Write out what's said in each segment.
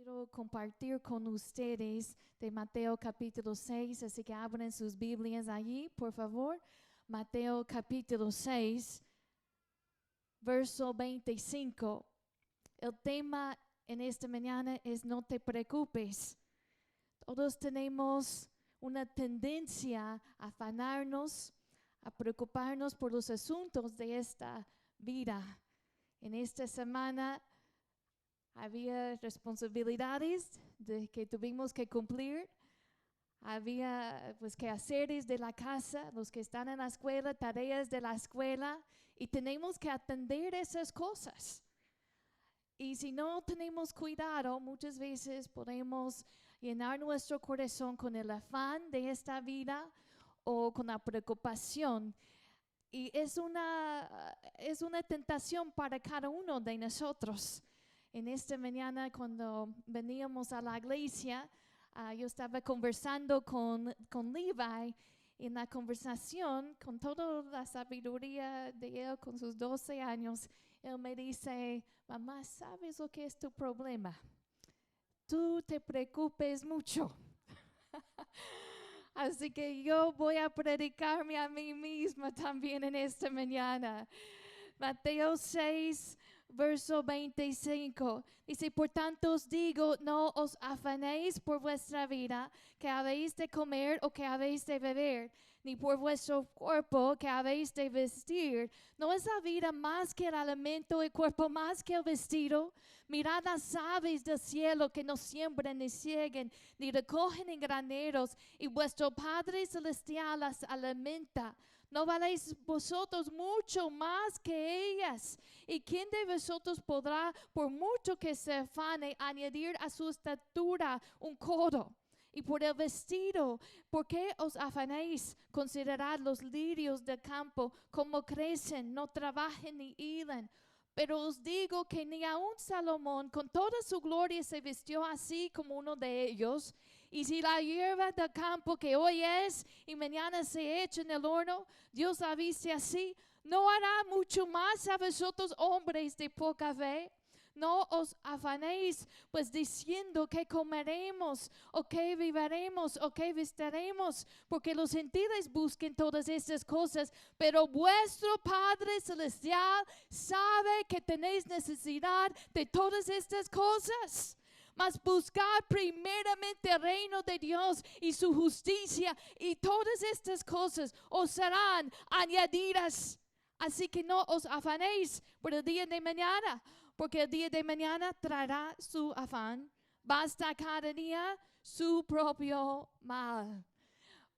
Quiero compartir con ustedes de Mateo capítulo 6, así que abren sus Biblias allí, por favor. Mateo capítulo 6, verso 25. El tema en esta mañana es no te preocupes. Todos tenemos una tendencia a afanarnos, a preocuparnos por los asuntos de esta vida. En esta semana había responsabilidades que tuvimos que cumplir. Había quehaceres de la casa, los que están en la escuela, tareas de la escuela, y tenemos que atender esas cosas. Y si no tenemos cuidado, muchas veces podemos llenar nuestro corazón con el afán de esta vida o con la preocupación. Y es una tentación para cada uno de nosotros. En esta mañana, cuando veníamos a la iglesia, yo estaba conversando con Levi. En la conversación, con toda la sabiduría de él, con sus 12 años, él me dice: mamá, ¿sabes lo que es tu problema? Tú te preocupes mucho. Así que yo voy a predicarme a mí misma también en esta mañana. Mateo 6, verso 25, dice: por tanto os digo, no os afanéis por vuestra vida, que habéis de comer o que habéis de beber, ni por vuestro cuerpo, que habéis de vestir. ¿No es la vida más que el alimento, el cuerpo más que el vestido? Mirad las aves del cielo, que no siembran ni cieguen, ni recogen en graneros, y vuestro Padre Celestial las alimenta. ¿No valéis vosotros mucho más que ellas? ¿Y quién de vosotros podrá, por mucho que se afane, añadir a su estatura un codo? Y por el vestido, ¿por qué os afanéis? Considerad los lirios del campo, cómo crecen, no trabajan ni hilan. Pero os digo que ni aun Salomón con toda su gloria se vistió así como uno de ellos. Y si la hierba del campo, que hoy es y mañana se echa en el horno, Dios la viste así, ¿no hará mucho más a vosotros, hombres de poca fe? No os afanéis pues diciendo que comeremos, o que viviremos, o que vestiremos, porque los gentiles busquen todas estas cosas, pero vuestro Padre Celestial sabe que tenéis necesidad de todas estas cosas. Mas buscad primeramente el reino de Dios y su justicia, y todas estas cosas os serán añadidas. Así que no os afanéis por el día de mañana, porque el día de mañana traerá su afán. Basta cada día su propio mal.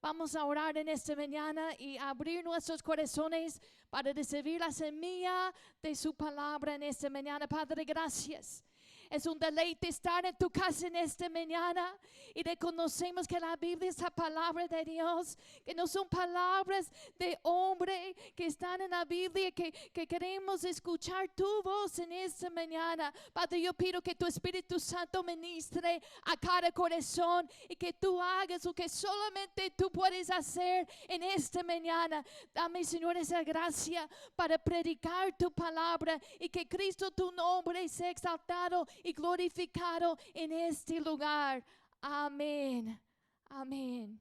Vamos a orar en esta mañana y abrir nuestros corazones para recibir la semilla de su palabra en esta mañana. Padre, gracias. Es un deleite estar en tu casa en esta mañana, y reconocemos que la Biblia es la palabra de Dios, que no son palabras de hombre que están en la Biblia, que queremos escuchar tu voz en esta mañana. Padre, yo pido que tu Espíritu Santo ministre a cada corazón y que tú hagas lo que solamente tú puedes hacer en esta mañana. Dame, Señor, esa gracia para predicar tu palabra y que Cristo, tu nombre, sea exaltado y glorificado en este lugar. Amén. Amén.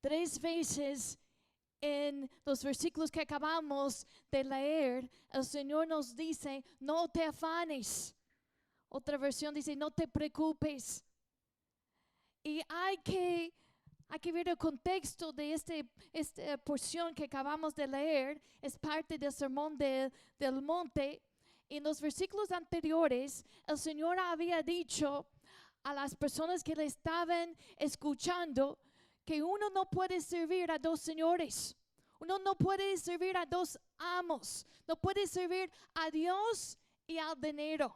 3 veces en los versículos que acabamos de leer, el Señor nos dice: no te afanes. Otra versión dice: no te preocupes. Y hay que ver el contexto de esta porción que acabamos de leer. Es parte del sermón del monte. En los versículos anteriores, el Señor había dicho a las personas que le estaban escuchando que uno no puede servir a dos señores. Uno no puede servir a dos amos. No puede servir a Dios y al dinero.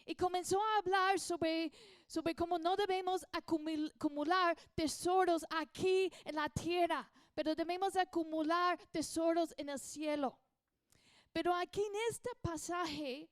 Y comenzó a hablar sobre cómo no debemos acumular tesoros aquí en la tierra, pero debemos acumular tesoros en el cielo. Pero aquí en este pasaje,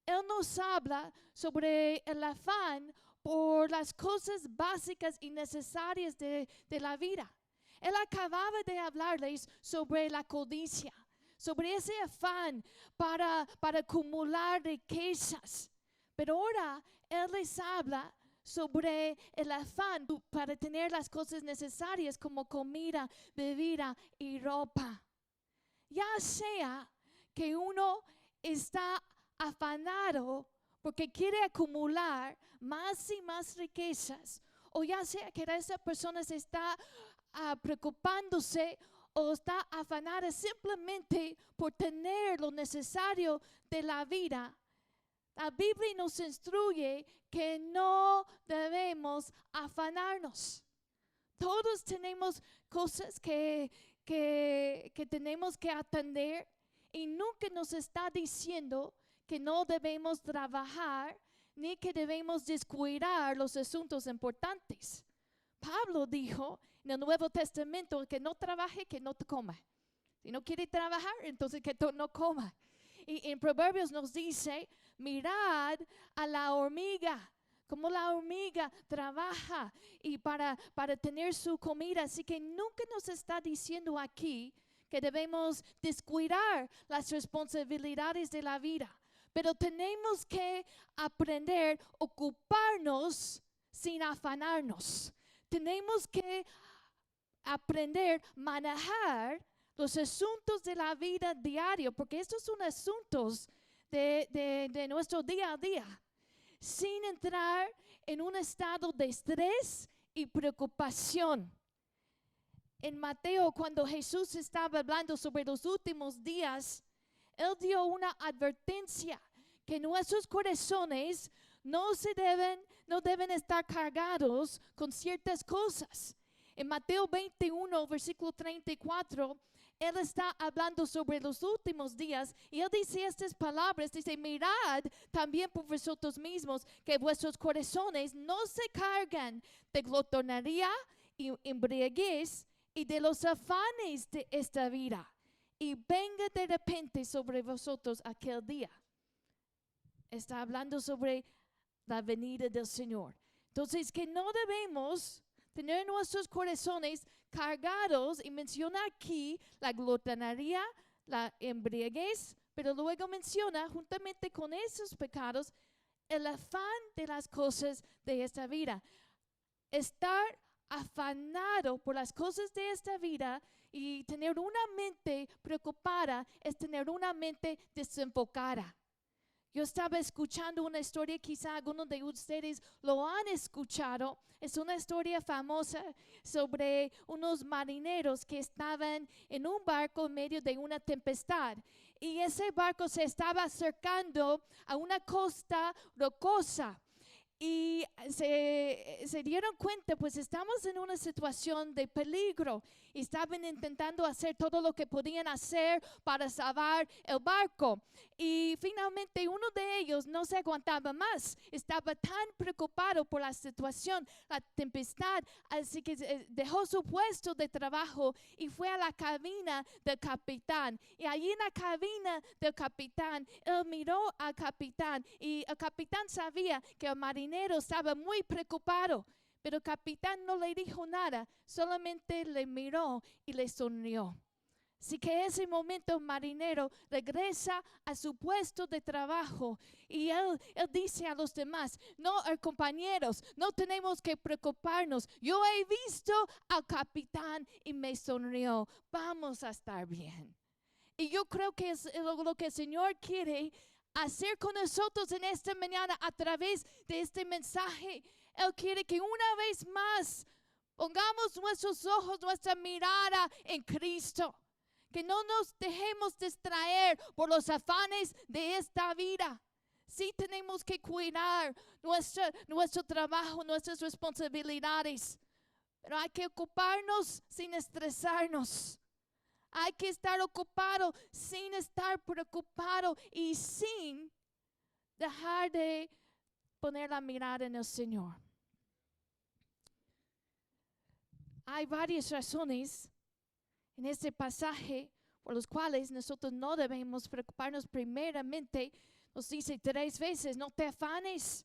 Él nos habla sobre el afán por las cosas básicas y necesarias de la vida. Él acababa de hablarles sobre la codicia, sobre ese afán para acumular riquezas. Pero ahora Él les habla sobre el afán para tener las cosas necesarias como comida, bebida y ropa. Ya sea que uno está afanado porque quiere acumular más y más riquezas, o ya sea que esa persona se está preocupándose o está afanada simplemente por tener lo necesario de la vida. La Biblia nos instruye que no debemos afanarnos. Todos tenemos cosas que tenemos que atender, y nunca nos está diciendo que no debemos trabajar ni que debemos descuidar los asuntos importantes. Pablo dijo en el Nuevo Testamento que no trabaje, que no coma. Si no quiere trabajar, entonces que no coma. Y en Proverbios nos dice, mirad a la hormiga, como la hormiga trabaja y para tener su comida. Así que nunca nos está diciendo aquí que debemos descuidar las responsabilidades de la vida. Pero tenemos que aprender a ocuparnos sin afanarnos. Tenemos que aprender a manejar los asuntos de la vida diaria, porque estos son asuntos de nuestro día a día, sin entrar en un estado de estrés y preocupación. En Mateo, cuando Jesús estaba hablando sobre los últimos días, Él dio una advertencia que nuestros corazones no deben estar cargados con ciertas cosas. En Mateo 21, versículo 34, Él está hablando sobre los últimos días y Él dice estas palabras, dice, mirad también por vosotros mismos que vuestros corazones no se cargan de glotonería y embriaguez y de los afanes de esta vida, y venga de repente sobre vosotros aquel día. Está hablando sobre la venida del Señor. Entonces, que no debemos tener nuestros corazones cargados, y menciona aquí la glotonería, la embriaguez, pero luego menciona juntamente con esos pecados el afán de las cosas de esta vida. Estar afanado por las cosas de esta vida y tener una mente preocupada es tener una mente desenfocada. Yo estaba escuchando una historia, quizá algunos de ustedes lo han escuchado. Es una historia famosa sobre unos marineros que estaban en un barco en medio de una tempestad. Y ese barco se estaba acercando a una costa rocosa. Y se dieron cuenta, pues estamos en una situación de peligro. Y estaban intentando hacer todo lo que podían hacer para salvar el barco. Y finalmente uno de ellos no se aguantaba más. Estaba tan preocupado por la situación, la tempestad, así que dejó su puesto de trabajo y fue a la cabina del capitán. Y allí en la cabina del capitán, él miró al capitán y el capitán sabía que el marinero estaba muy preocupado. Pero el capitán no le dijo nada, solamente le miró y le sonrió. Así que ese momento el marinero regresa a su puesto de trabajo y él dice a los demás, no, compañeros, no tenemos que preocuparnos. Yo he visto al capitán y me sonrió. Vamos a estar bien. Y yo creo que es lo que el Señor quiere hacer con nosotros en esta mañana a través de este mensaje. Él quiere que una vez más pongamos nuestros ojos, nuestra mirada en Cristo. Que no nos dejemos distraer por los afanes de esta vida. Sí tenemos que cuidar nuestro trabajo, nuestras responsabilidades. Pero hay que ocuparnos sin estresarnos. Hay que estar ocupado sin estar preocupado y sin dejar de poner la mirada en el Señor. Hay varias razones en este pasaje por los cuales nosotros no debemos preocuparnos. Primeramente, nos dice 3 veces, no te afanes.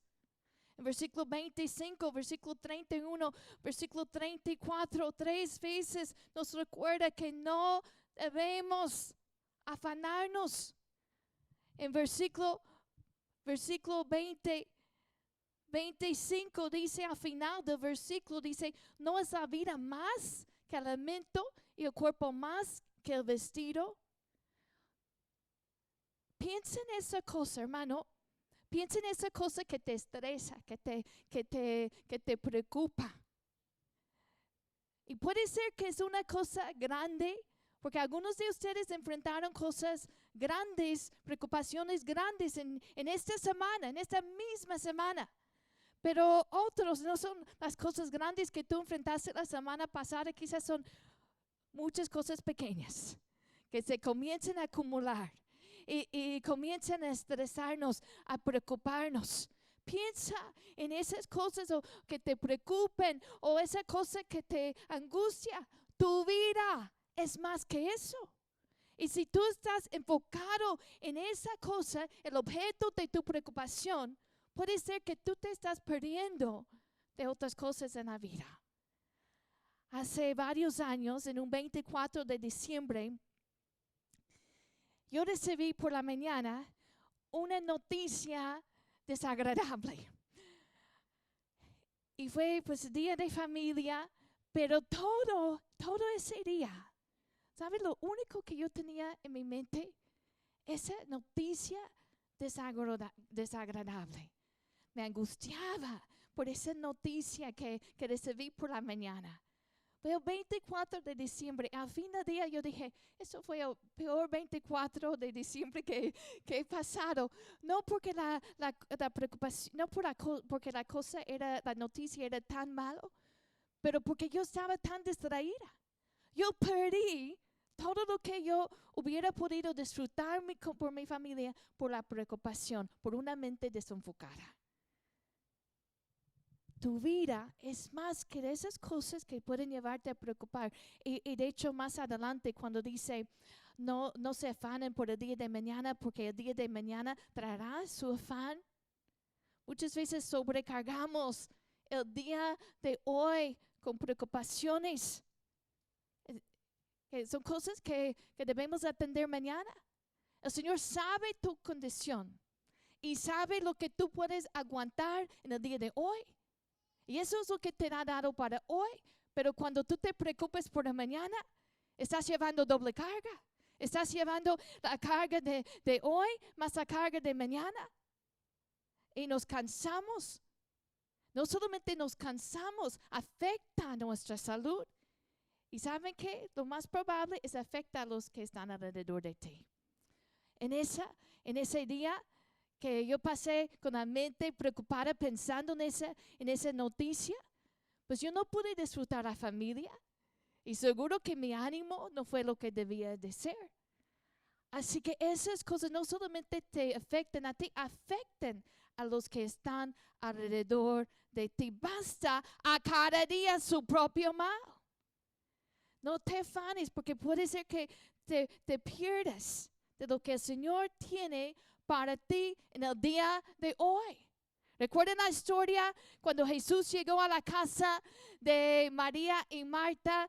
En versículo 25, versículo 31, versículo 34, 3 veces nos recuerda que no debemos afanarnos. En versículo versículo 25 dice, al final del versículo dice, ¿no es la vida más que el alimento y el cuerpo más que el vestido? Piensa en esa cosa, hermano. Piensa en esa cosa que te estresa, que te preocupa. Y puede ser que es una cosa grande, porque algunos de ustedes enfrentaron cosas grandes, preocupaciones grandes en esta semana, en esta misma semana. Pero otros no son las cosas grandes que tú enfrentaste la semana pasada, quizás son muchas cosas pequeñas que se comienzan a acumular y comienzan a estresarnos, a preocuparnos. Piensa en esas cosas que te preocupen o esa cosa que te angustia. Tu vida es más que eso. Y si tú estás enfocado en esa cosa, el objeto de tu preocupación, puede ser que tú te estás perdiendo de otras cosas en la vida. Hace varios años, en un 24 de diciembre, yo recibí por la mañana una noticia desagradable. Y fue pues día de familia, pero todo ese día, ¿sabes? Lo único que yo tenía en mi mente, esa noticia desagradable. Me angustiaba por esa noticia que recibí por la mañana. Fue el 24 de diciembre, al fin del día yo dije, eso fue el peor 24 de diciembre que he pasado. No porque la preocupación, no porque la noticia era tan malo, pero porque yo estaba tan distraída. Yo perdí todo lo que yo hubiera podido disfrutar por mi familia, por la preocupación, por una mente desenfocada. Tu vida es más que esas cosas que pueden llevarte a preocupar. Y de hecho más adelante cuando dice, no se afanen por el día de mañana, porque el día de mañana traerá su afán. Muchas veces sobrecargamos el día de hoy con preocupaciones. Son cosas que debemos atender mañana. El Señor sabe tu condición y sabe lo que tú puedes aguantar en el día de hoy. Y eso es lo que te ha dado para hoy. Pero cuando tú te preocupes por la mañana, estás llevando doble carga. Estás llevando la carga de hoy más la carga de mañana. Y nos cansamos. No solamente nos cansamos, afecta nuestra salud. ¿Y saben qué? Lo más probable es afecta a los que están alrededor de ti. En ese día que yo pasé con la mente preocupada pensando en esa noticia, pues yo no pude disfrutar a la familia y seguro que mi ánimo no fue lo que debía de ser. Así que esas cosas no solamente te afectan a ti, afectan a los que están alrededor de ti. Basta a cada día su propio mal. No te afanes porque puede ser que te pierdas de lo que el Señor tiene para ti en el día de hoy. ¿Recuerdan la historia cuando Jesús llegó a la casa de María y Marta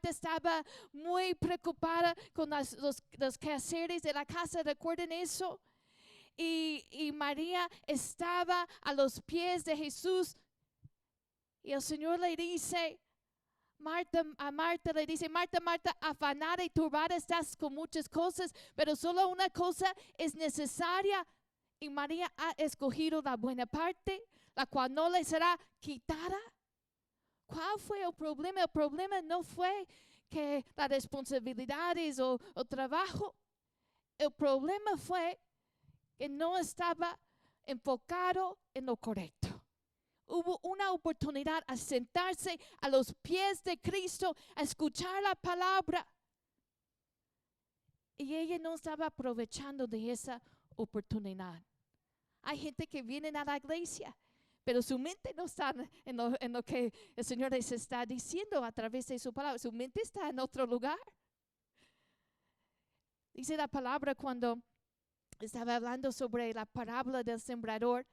estaba muy preocupada con los quehaceres de la casa? ¿Recuerdan eso? Y María estaba a los pies de Jesús y el Señor le dice, Marta le dice, Marta, afanada y turbada estás con muchas cosas, pero solo una cosa es necesaria. Y María ha escogido la buena parte, la cual no le será quitada. ¿Cuál fue el problema? El problema no fue que las responsabilidades o trabajo. El problema fue que no estaba enfocado en lo correcto. Hubo una oportunidad a sentarse a los pies de Cristo, a escuchar la palabra. Y ella no estaba aprovechando de esa oportunidad. Hay gente que viene a la iglesia, pero su mente no está en lo que el Señor les está diciendo a través de su palabra. Su mente está en otro lugar. Dice la palabra cuando estaba hablando sobre la parábola del sembrador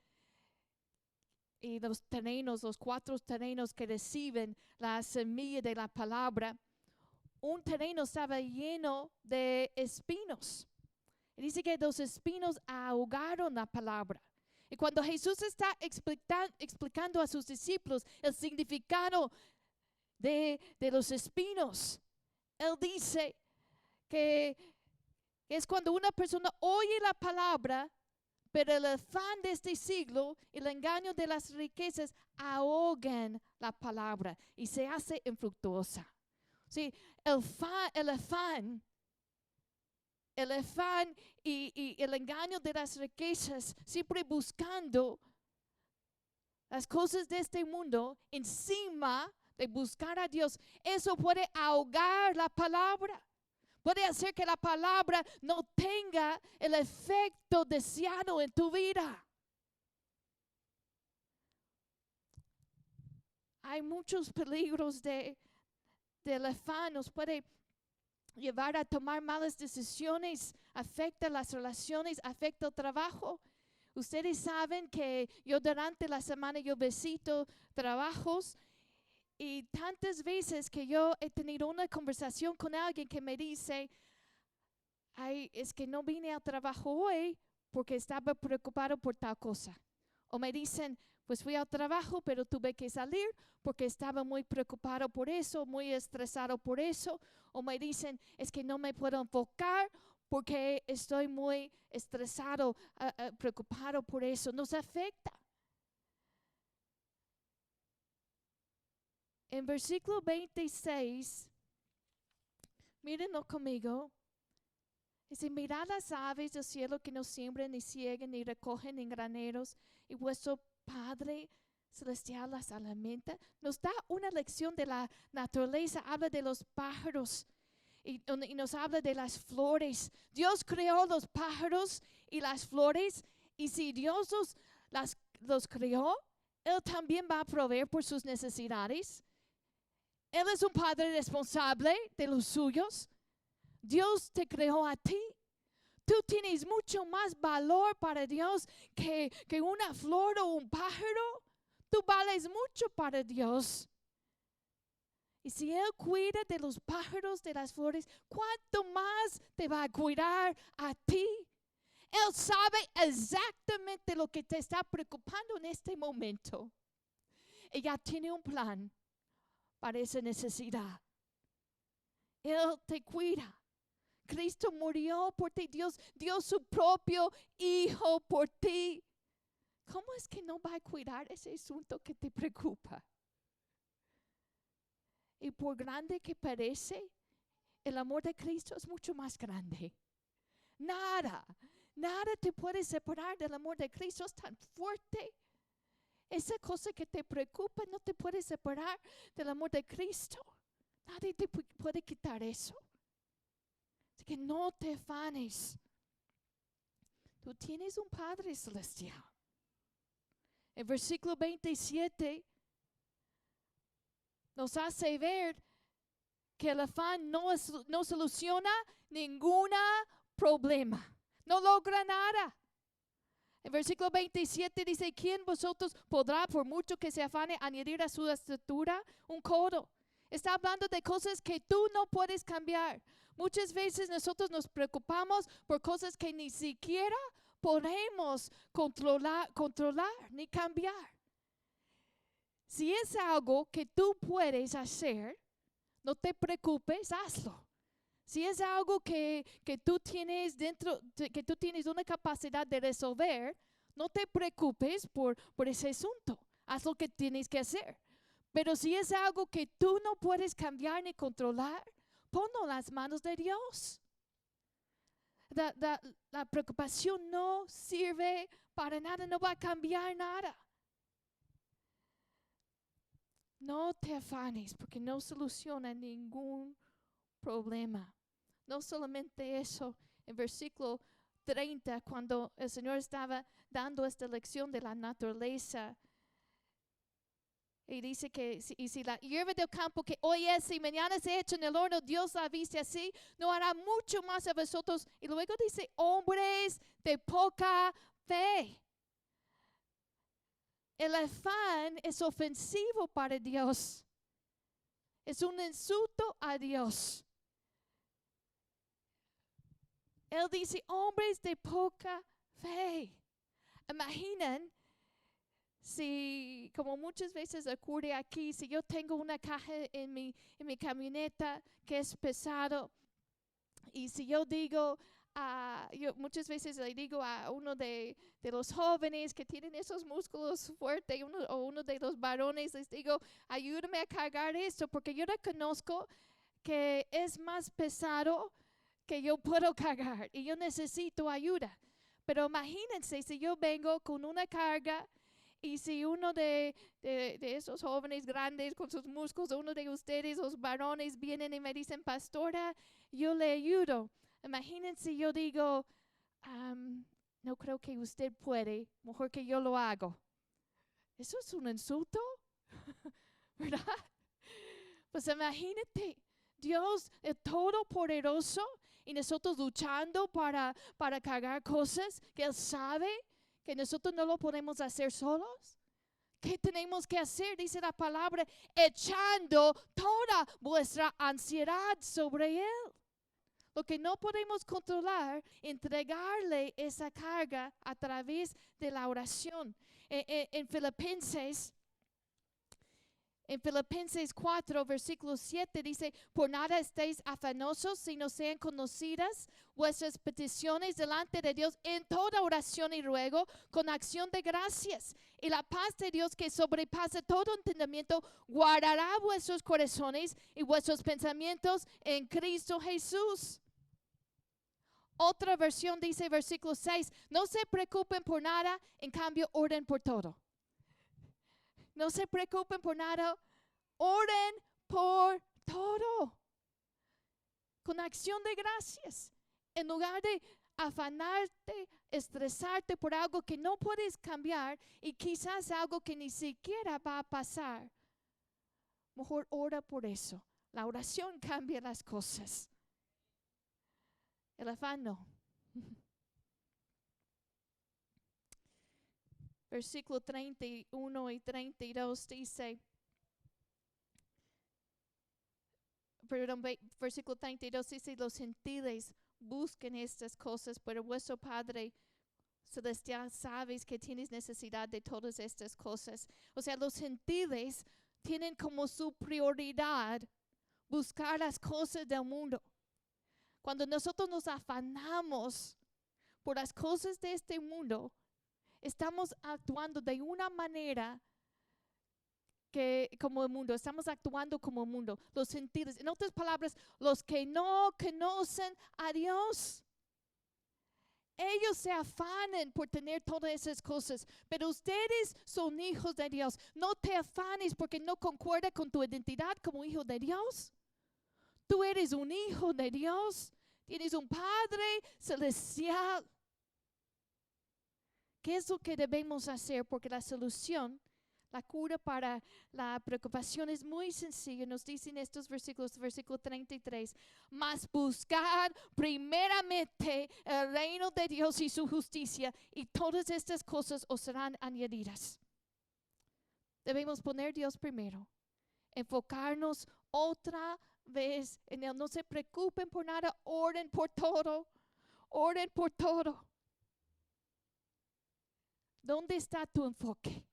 y los terrenos, los 4 terrenos que reciben la semilla de la palabra. Un terreno estaba lleno de espinos. Y dice que los espinos ahogaron la palabra. Y cuando Jesús está explicando a sus discípulos el significado de los espinos, Él dice que es cuando una persona oye la palabra, pero el afán de este siglo y el engaño de las riquezas ahogan la palabra y se hace infructuosa. Sí, el afán y el engaño de las riquezas, siempre buscando las cosas de este mundo encima de buscar a Dios, eso puede ahogar la palabra. Puede hacer que la palabra no tenga el efecto deseado en tu vida. Hay muchos peligros del afán. Nos puede llevar a tomar malas decisiones, afecta las relaciones, afecta el trabajo. Ustedes saben que yo durante la semana yo visito trabajos y tantas veces que yo he tenido una conversación con alguien que me dice, ay, es que no vine al trabajo hoy porque estaba preocupado por tal cosa. O me dicen, pues fui al trabajo, pero tuve que salir porque estaba muy preocupado por eso, muy estresado por eso. O me dicen, es que no me puedo enfocar porque estoy muy estresado, preocupado por eso. Nos afecta. En versículo 26, mírenlo conmigo. Dice, mirad las aves del cielo que no siembran, ni ciegan, ni recogen en graneros, y vuestro Padre Celestial las alimenta. Nos da una lección de la naturaleza, habla de los pájaros y nos habla de las flores. Dios creó los pájaros y las flores, y si Dios los creó, Él también va a proveer por sus necesidades. Él es un Padre responsable de los suyos. Dios te creó a ti. Tú tienes mucho más valor para Dios que una flor o un pájaro. Tú vales mucho para Dios. Y si Él cuida de los pájaros, de las flores, ¿cuánto más te va a cuidar a ti? Él sabe exactamente lo que te está preocupando en este momento. Y ya tiene un plan para esa necesidad. Él te cuida. Cristo murió por ti. Dios dio su propio Hijo por ti. ¿Cómo es que no va a cuidar ese asunto que te preocupa? Y por grande que parece, el amor de Cristo es mucho más grande. Nada te puede separar del amor de Cristo. Es tan fuerte. Esa cosa que te preocupa no te puede separar del amor de Cristo. Nadie te puede quitar eso. Así que no te afanes. Tú tienes un Padre Celestial. El versículo 27 nos hace ver que el afán no soluciona ningún problema. No logra nada. El versículo 27 dice, ¿quién vosotros podrá, por mucho que se afane, añadir a su estatura un codo? Está hablando de cosas que tú no puedes cambiar. Muchas veces nosotros nos preocupamos por cosas que ni siquiera podemos controlar ni cambiar. Si es algo que tú puedes hacer, no te preocupes, hazlo. Si es algo que tú tienes que tú tienes una capacidad de resolver, no te preocupes por ese asunto. Haz lo que tienes que hacer. Pero si es algo que tú no puedes cambiar ni controlar, ponlo en las manos de Dios. La preocupación no sirve para nada, no va a cambiar nada. No te afanes porque no soluciona ningún problema. No solamente eso, en versículo 30, cuando el Señor estaba dando esta lección de la naturaleza, y dice que si la hierba del campo que hoy es y mañana se echa en el horno, Dios la viste así, no hará mucho más a vosotros. Y luego dice, hombres de poca fe. El afán es ofensivo para Dios. Es un insulto a Dios. Él dice, hombres de poca fe. Imaginen si, como muchas veces ocurre aquí, si yo tengo una caja en mi camioneta que es pesado, y si yo digo, yo muchas veces le digo a uno de los jóvenes que tienen esos músculos fuertes, o uno de los varones, les digo, ayúdame a cargar esto, porque yo reconozco que es más pesado que yo puedo cargar y yo necesito ayuda. Pero imagínense si yo vengo con una carga y si uno de esos jóvenes grandes con sus músculos, uno de ustedes, los varones, vienen y me dicen, pastora, yo le ayudo. Imagínense yo digo, no creo que usted puede, mejor que yo lo hago. ¿Eso es un insulto? ¿Verdad? Pues imagínate, Dios es todopoderoso y nosotros luchando para cargar cosas que Él sabe que nosotros no lo podemos hacer solos. ¿Qué tenemos que hacer? Dice la palabra, echando toda vuestra ansiedad sobre Él. Lo que no podemos controlar, entregarle esa carga a través de la oración. En Filipenses 4, versículo 7 dice, por nada estéis afanosos, sino sean conocidas vuestras peticiones delante de Dios en toda oración y ruego, con acción de gracias. Y la paz de Dios que sobrepasa todo entendimiento, guardará vuestros corazones y vuestros pensamientos en Cristo Jesús. Otra versión dice, versículo 6, no se preocupen por nada, en cambio oren por todo. No se preocupen por nada, oren por todo. Con acción de gracias. En lugar de afanarte, estresarte por algo que no puedes cambiar y quizás algo que ni siquiera va a pasar. Mejor ora por eso. La oración cambia las cosas. El afán no. Versículo 31 y 32 dice, versículo 32 dice, los gentiles busquen estas cosas, pero vuestro Padre Celestial sabes que tienes necesidad de todas estas cosas. O sea, los gentiles tienen como su prioridad buscar las cosas del mundo. Cuando nosotros nos afanamos por las cosas de este mundo, estamos actuando de una manera que como el mundo, estamos actuando como el mundo. Los sentidos, en otras palabras, los que no conocen a Dios, ellos se afanan por tener todas esas cosas, pero ustedes son hijos de Dios. No te afanes porque no concuerda con tu identidad como hijo de Dios. Tú eres un hijo de Dios, tienes un Padre celestial. ¿Qué es lo que debemos hacer? Porque la solución, la cura para la preocupación es muy sencilla. Nos dicen estos versículos, versículo 33. Mas buscar primeramente el reino de Dios y su justicia, y todas estas cosas os serán añadidas. Debemos poner Dios primero. Enfocarnos otra vez en Él. No se preocupen por nada, oren por todo. Oren por todo. ¿Dónde está tu enfoque?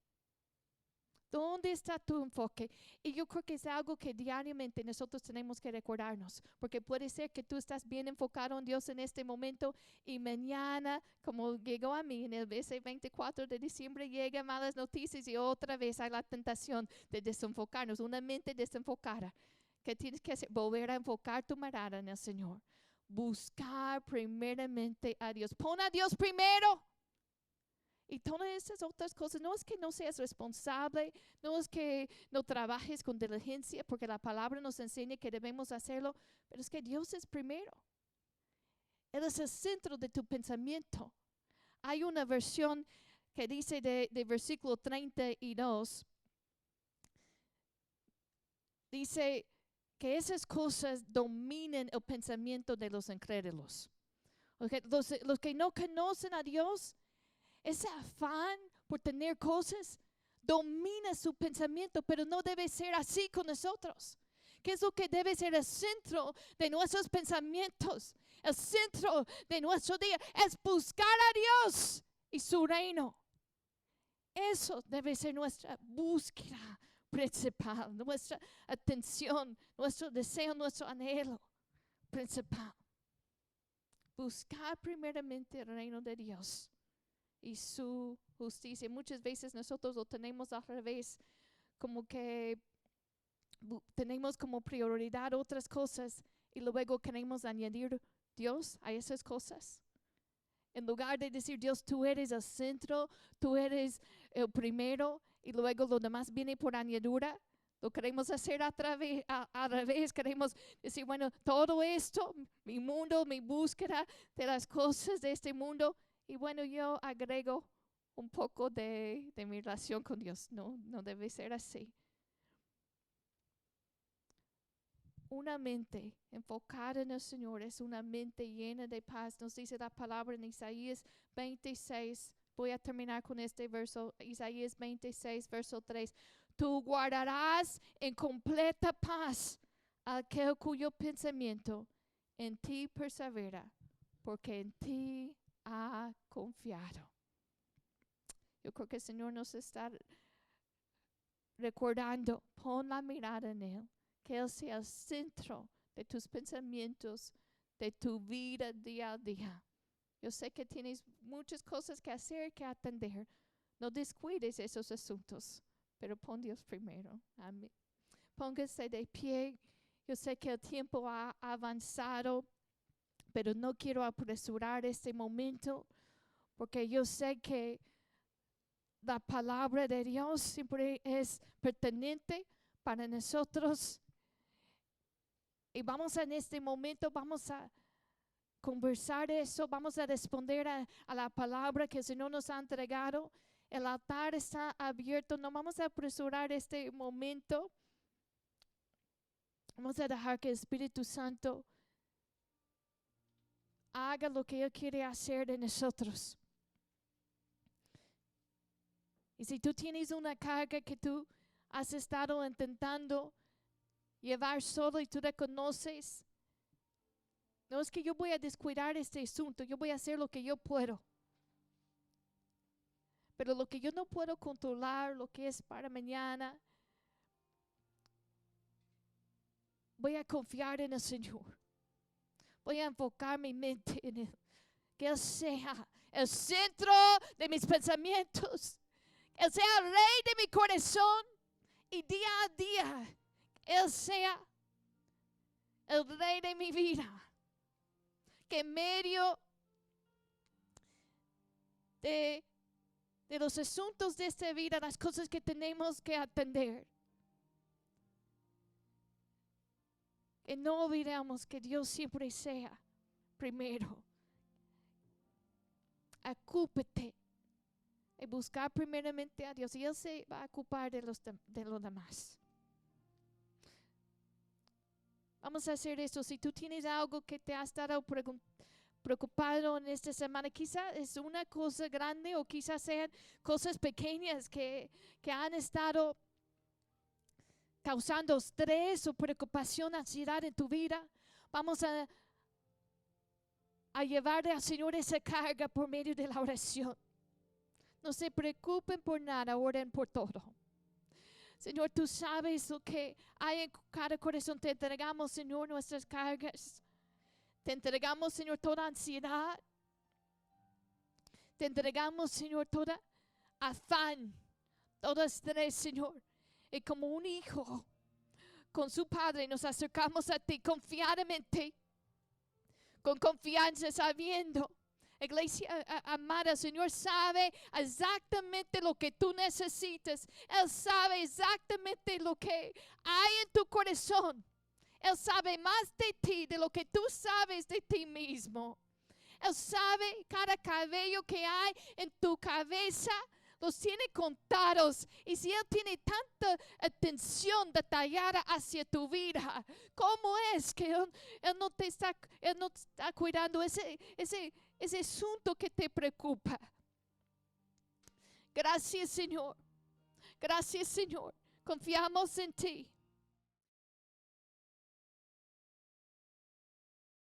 ¿Dónde está tu enfoque? Y yo creo que es algo que diariamente nosotros tenemos que recordarnos, porque puede ser que tú estás bien enfocado en Dios en este momento y mañana, como llegó a mí en el 24 de diciembre, llegan malas noticias y otra vez hay la tentación de desenfocarnos, una mente desenfocada. ¿Qué tienes que hacer? Volver a enfocar tu mirada en el Señor. Buscar primeramente a Dios. Pon a Dios primero. Y todas esas otras cosas, no es que no seas responsable, no es que no trabajes con diligencia, porque la palabra nos enseña que debemos hacerlo, pero es que Dios es primero. Él es el centro de tu pensamiento. Hay una versión que dice de versículo 32, dice que esas cosas dominen el pensamiento de los incrédulos. Okay, los que no conocen a Dios, ese afán por tener cosas domina su pensamiento, pero no debe ser así con nosotros. ¿Qué es lo que debe ser el centro de nuestros pensamientos? El centro de nuestro día es buscar a Dios y su reino. Eso debe ser nuestra búsqueda principal, nuestra atención, nuestro deseo, nuestro anhelo principal. Buscar primeramente el reino de Dios y su justicia. Muchas veces nosotros lo tenemos al revés, como que tenemos como prioridad otras cosas y luego queremos añadir Dios a esas cosas. En lugar de decir, Dios, tú eres el centro, tú eres el primero y luego lo demás viene por añadidura. Lo queremos hacer al revés. Queremos decir, bueno, todo esto, mi mundo, mi búsqueda de las cosas de este mundo. Y bueno, yo agrego un poco de mi relación con Dios. No debe ser así. Una mente enfocada en el Señor es una mente llena de paz. Nos dice la palabra en Isaías 26. Voy a terminar con este verso. Isaías 26, verso 3. Tú guardarás en completa paz aquel cuyo pensamiento en ti persevera, porque en ti ha confiado. Yo creo que el Señor nos está recordando, pon la mirada en Él, que Él sea el centro de tus pensamientos, de tu vida día a día. Yo sé que tienes muchas cosas que hacer, que atender. No descuides esos asuntos, pero pon Dios primero. Amén. Póngase de pie. Yo sé que el tiempo ha avanzado, pero no quiero apresurar este momento, porque yo sé que la palabra de Dios siempre es pertinente para nosotros. Y vamos en este momento, vamos a conversar eso, vamos a responder a la palabra que el Señor nos ha entregado. El altar está abierto, no vamos a apresurar este momento. Vamos a dejar que el Espíritu Santo haga lo que Él quiere hacer de nosotros. Y si tú tienes una carga que tú has estado intentando llevar solo y tú reconoces, no es que yo voy a descuidar este asunto, yo voy a hacer lo que yo puedo. Pero lo que yo no puedo controlar, lo que es para mañana, voy a confiar en el Señor. Voy a enfocar mi mente en Él. Que Él sea el centro de mis pensamientos. Él sea el rey de mi corazón. Y día a día, Él sea el rey de mi vida. Que en medio de los asuntos de esta vida, las cosas que tenemos que atender, que no olvidemos que Dios siempre sea primero. Ocúpate de buscar primeramente a Dios y Él se va a ocupar de lo demás. Vamos a hacer esto. Si tú tienes algo que te ha estado preocupado en esta semana, quizás es una cosa grande o quizás sean cosas pequeñas que han estado causando estrés o preocupación, ansiedad en tu vida. Vamos a llevarle al Señor esa carga por medio de la oración. No se preocupen por nada, oren por todo. Señor, tú sabes lo que hay en cada corazón. Te entregamos, Señor, nuestras cargas. Te entregamos, Señor, toda ansiedad. Te entregamos, Señor, toda afán, todo estrés, Señor. Y como un hijo con su padre nos acercamos a ti confiadamente, con confianza, sabiendo. Iglesia amada, el Señor sabe exactamente lo que tú necesitas. Él sabe exactamente lo que hay en tu corazón. Él sabe más de ti de lo que tú sabes de ti mismo. Él sabe cada cabello que hay en tu cabeza. Los tiene contados. Y si Él tiene tanta atención detallada hacia tu vida, ¿cómo es que Él no te está cuidando ese asunto que te preocupa? Gracias, Señor. Gracias, Señor. Confiamos en ti.